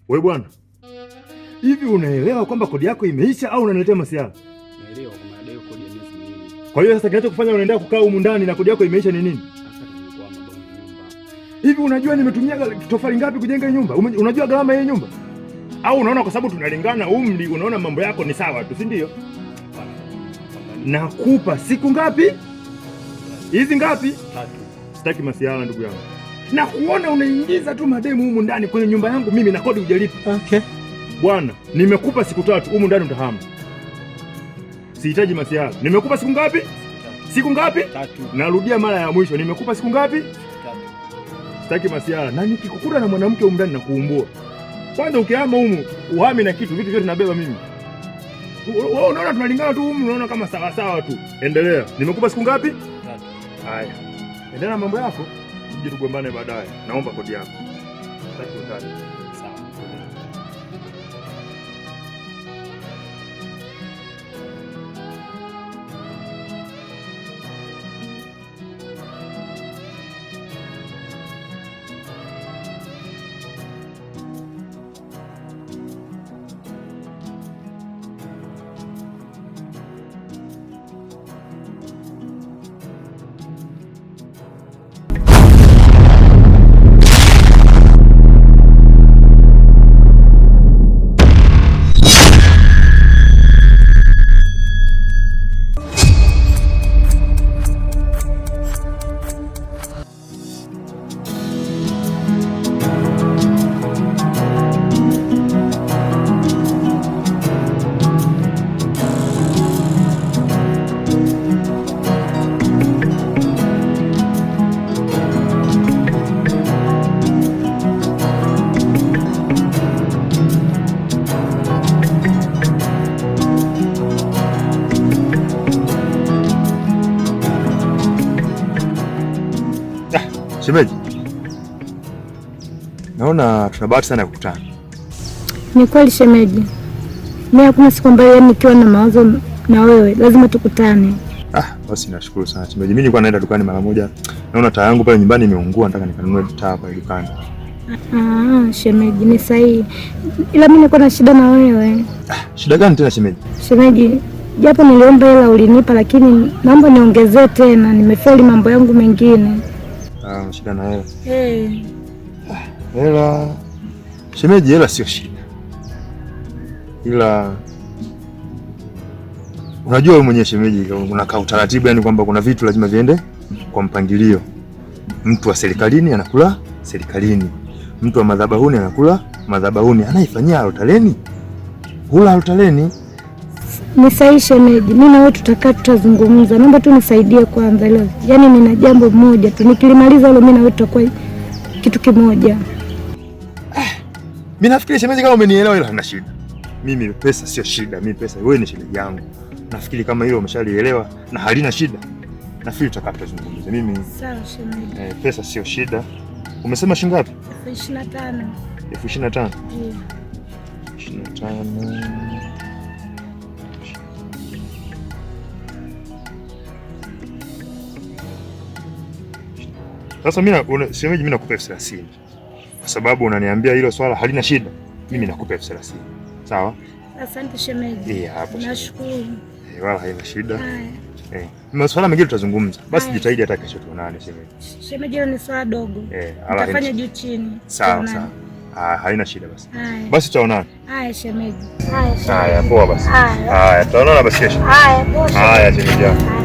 Wewe bwana, hivi unaelewa kwamba kodi yako imeisha au unaniletea masiara? Naelewa kwamba nadai kodi ya miezi miwili. Kwa hiyo sasa kinachokufanya unaendelea kukaa humu ndani na kodi yako imeisha ni nini? Sasa nimekuwa maboma nyumba. Hivi unajua nimetumia tofali ngapi kujenga hii nyumba? Unajua gharama ya hii nyumba? Au unaona kwa sababu tunalingana umri unaona mambo yako ni sawa tu, si ndio? Nakupa siku ngapi? Hizi ngapi? 3. Sitaki masiara ndugu yangu. Na kuona unaingiza tu mademu humu ndani kwenye nyumba yangu mimi na kodi hujalipa. Okay. Bwana, nimekupa siku 3 humu ndani utahama. Sihitaji masiara. Nimekupa siku ngapi? Siku ngapi? 3. Narudia mara ya mwisho. Nimekupa siku ngapi? 3. Sitaki masiara. Na nikikukuta na mwanamke humu ndani na kuumbua. Kwanza ukihama humu, uhami na vitu vyote nabeba mimi. Wewe unaona tunalingana tu humu, unaona kama sawa sawa tu. Endelea. Nimekupa siku ngapi? 3. Haya. Endelea na mambo yako. Tuje tugombane baadaye. Naomba kodi yako. Sitaki utani. Sawa. Shemeji, naona tuna bahati sana ya kukutana. Ni kweli shemeji, mimi hakuna siku ambayo nikiwa na mawazo na wewe lazima tukutane. Basi nashukuru sana shemeji. Mimi nilikuwa naenda dukani mara moja, naona taa yangu pale nyumbani imeungua, nataka nikanunue taa pale dukani. Shemeji, ni sahihi, ila mimi niko na shida na wewe. Shida gani tena shemeji? Shemeji, japo niliomba hela ulinipa, lakini naomba niongezee tena, nimefeli mambo yangu mengine. Shida na hela. Hela. Shemeji, hela sio shida. Ila unajua wewe mwenyewe shemeji, unakaa utaratibu, yani kwamba kuna vitu lazima viende kwa mpangilio. Mtu wa serikalini anakula serikalini. Mtu wa madhabahuni anakula madhabahuni. Anaifanyia altaleni, hula altaleni. Ni sahihi shemeji, mimi na wewe tutakaa tutazungumza. Naomba tu nisaidie kwanza leo. Yaani nina jambo moja tu, nikilimaliza hilo mimi na wewe tutakuwa kitu kimoja. Mimi nafikiri shemeji kama umenielewa, ila hamna shida. Mimi pesa sio shida, mimi pesa wewe ni shida yangu. Nafikiri kama hilo umeshalielewa na halina shida. Nafikiri tutakaa tutazungumza. Mimi sawa shemeji. Pesa sio shida. Umesema shilingi ngapi? 25,000. 25,000? Ndio. 25. Sasa shemeji, mimi nakupa 30,000. Kwa sababu unaniambia hilo swala halina shida. Mimi nakupa 30,000. Sawa? Asante shemeji. Hapo. Nashukuru. Wala haina shida. Masuala mengine tutazungumza. Basi jitahidi hata kesho tuonane shemeji. Shemeji, hilo ni swala dogo. Nitafanya juu chini. Sawa. Haina shida basi. Basi tutaonana. Haya shemeji. Haya, poa basi. Haya, tutaonana basi kesho. Haya, poa. Haya shemeji.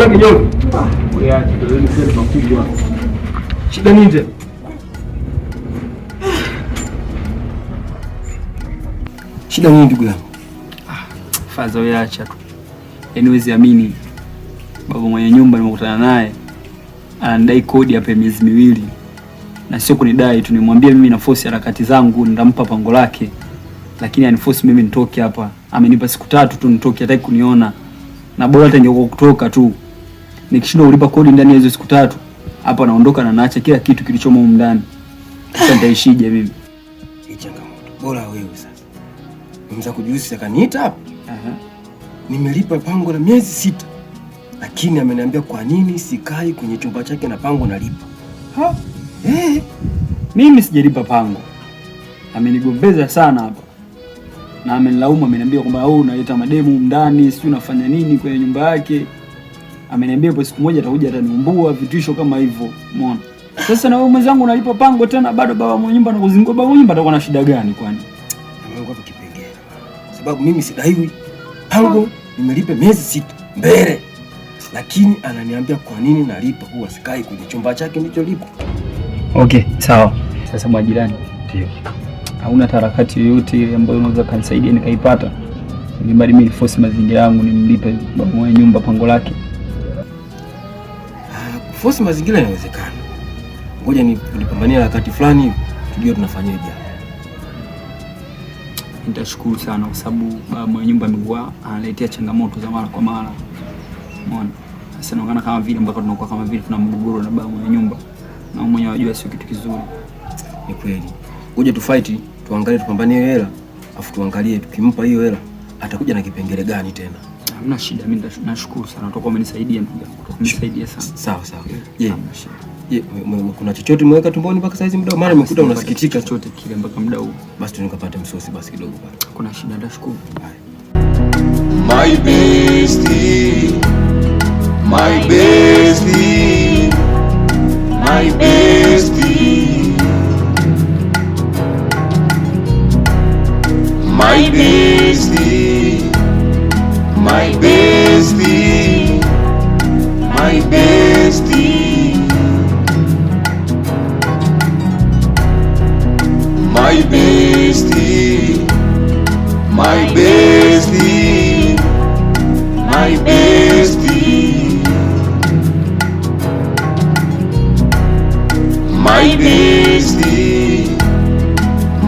Bora kinyoro. Wewe ndio ni sasa tunakujua. Shida nini tena? Shida nini ndugu yangu? Faza wewe acha tu. Yaani huwezi amini. Baba mwenye nyumba nimekutana naye. Anadai kodi ya miezi miwili. Na sio kunidai tu, nimwambia mimi na force harakati zangu nitampa pango lake. Lakini aniforce mimi nitoke hapa. Amenipa siku 3 tu nitoke, hataki kuniona. Na bora hata ningekuwa kutoka tu. Nikishindwa kulipa kodi ndani ya hizo siku 3, hapa naondoka na naacha kila kitu kilichomo huko ndani. Sasa nitaishije mimi? Hii changamoto. Bora wewe sasa. Mza kujuzi akaniita hapa. Nimelipa pango la miezi 6. Lakini ameniambia kwa nini sikai kwenye chumba chake na pango nalipa. Mimi sijalipa pango. Amenigombeza sana hapa. Na amenilaumu, ameniambia kwamba wewe unaleta mademu ndani, sio unafanya nini kwenye nyumba yake. Ameniambia hapo siku moja atakuja ataniumbua, vitisho kama hivyo. Umeona? Sasa na wewe mwenzangu unalipa pango tena bado baba mwenye nyumba anakuzingua. Baba mwenye nyumba atakuwa na shida gani kwani? Mungu hapo kipengele. Sababu mimi sidaiwi pango, nimelipa miezi 6 mbele. Lakini ananiambia kwa nini nalipa huwa sikai kwenye chumba chake nilicholipa. Okay, sawa. Sasa majirani, ndio. Hauna harakati yoyote ile ambayo unaweza kanisaidia nikaipata? Ili bali mimi force mazingira yangu nimlipe baba mwenye nyumba pango lake. Force mazingira inawezekana. Ngoja nipambanie harakati fulani tujue tunafanyaje hapa. Nitashukuru sana kwa sababu baba mwenye nyumba amekuwa analetea changamoto za mara kwa mara. Umeona? Sasa naona kama vile mpaka tunakuwa kama vile tuna mgogoro na baba mwenye nyumba. Na mwenye wajua sio kitu kizuri. Ni kweli. Ngoja tu fight, tuangalie tupambanie hela, afu tuangalie tukimpa hiyo hela atakuja na kipengele gani tena. Hamna shida, mimi nashukuru sana. Utakuwa umenisaidia ndugu yangu. Umenisaidia sana. Sawa sawa. Kuna chochote umeweka tumboni mpaka saizi muda? Maana nimekuta unasikitika chochote kile mpaka muda huu. Basi tunikapate msosi basi kidogo pale. Kuna shida, nashukuru. My bestie, my bestie, my bestie, my bestie, my bestie, my bestie, my bestie, my bestie, my bestie,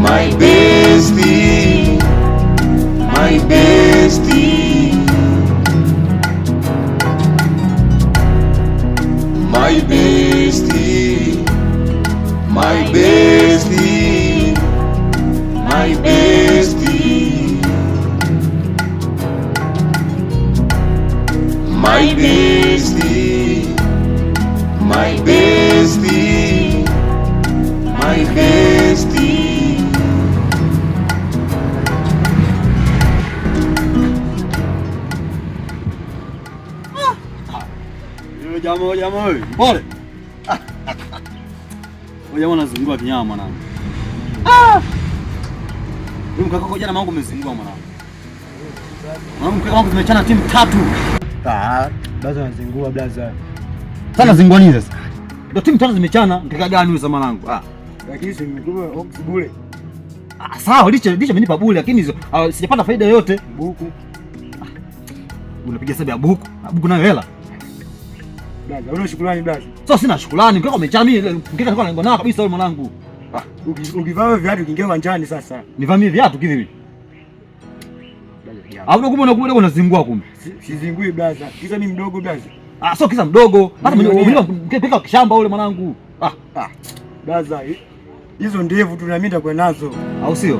my bestie, my bestie, my bestie, my bestie, my bestie, my bestie, my bestie, my bestie, my bestie. Jamaa pole. Jamaa anazingua kinyama mwanangu. Wewe mkakako jana mangu umezingua mwanangu. Mwanangu kama tumechana timu 3. Blaza anazingua blaza. Sana zingua nini sasa? Ndio timu 3 zimechana, mkaka gani huyo mwanangu? Lakini si nimekupa ox bure. Sawa, licha amenipa bure lakini sijapata faida yoyote. Buku. Unapiga sababu ya buku. Buku nayo hela. Blaza, una shukrani blaza. Sasa sina shukrani, mkaka umechana mimi, mkaka alikuwa analengo nao kabisa yule mwanangu. Ukivaa viatu kiingia uwanjani sasa. Nivamie viatu kivipi? Au kumbe unazingua kumbe? Sizingui blaza. Kisa mimi mdogo blaza. Sio kisa mdogo. Hata mwenye mkeka kishamba ule mwanangu. Blaza, hizo ndevu tunamita kwa nazo. Au sio?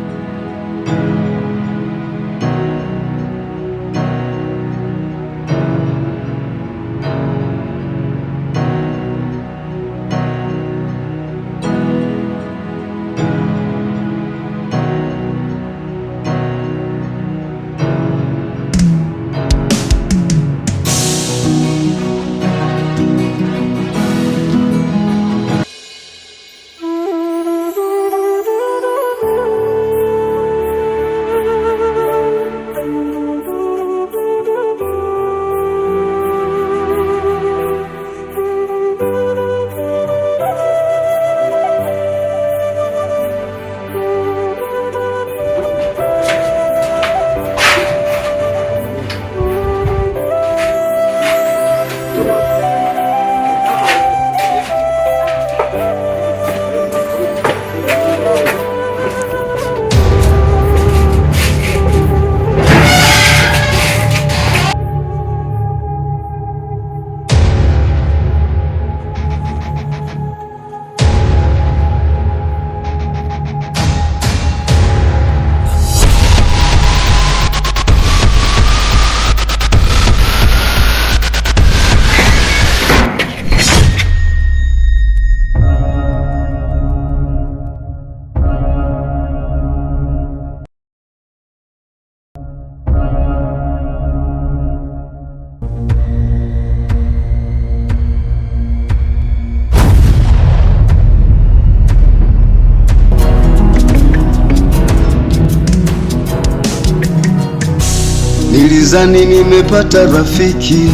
Nilizani nimepata rafiki,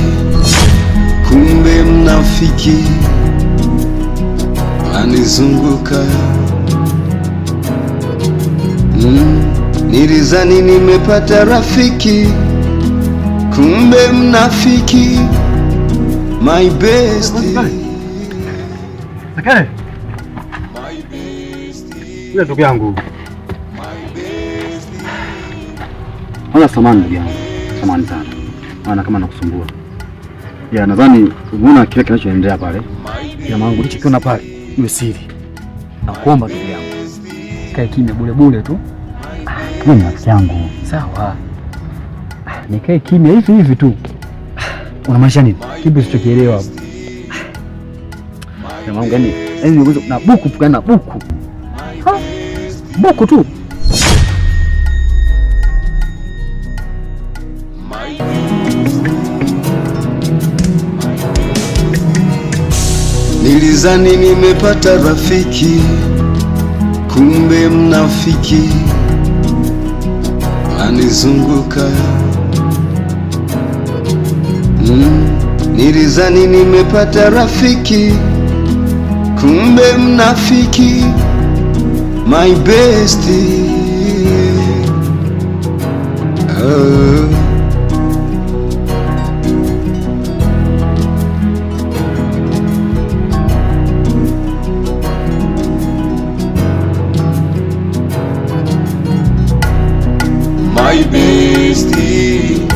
kumbe mnafiki anizunguka. Nilizani nimepata rafiki, kumbe mnafiki. My best. Sakale. Ile ndugu yangu. Wala samani ndugu yangu. Samani sana. Maana kama nakusumbua. Ya nadhani umeona kile kinachoendelea pale. Ya mangu ulichokiona pale ni siri. Nakuomba ndugu yangu. Kae kimya bure bure tu. Mimi rafiki yangu. Sawa. Nikae kimya hivi hivi tu. Unamaanisha nini? Kipi usichokielewa hapo? Ya mangu gani? Yaani na buku tu na buku. Ha? Buku tu. Nilizani nimepata rafiki, kumbe mnafiki anizunguka. Nilizani nimepata rafiki, kumbe mnafiki. My bestie. My bestie.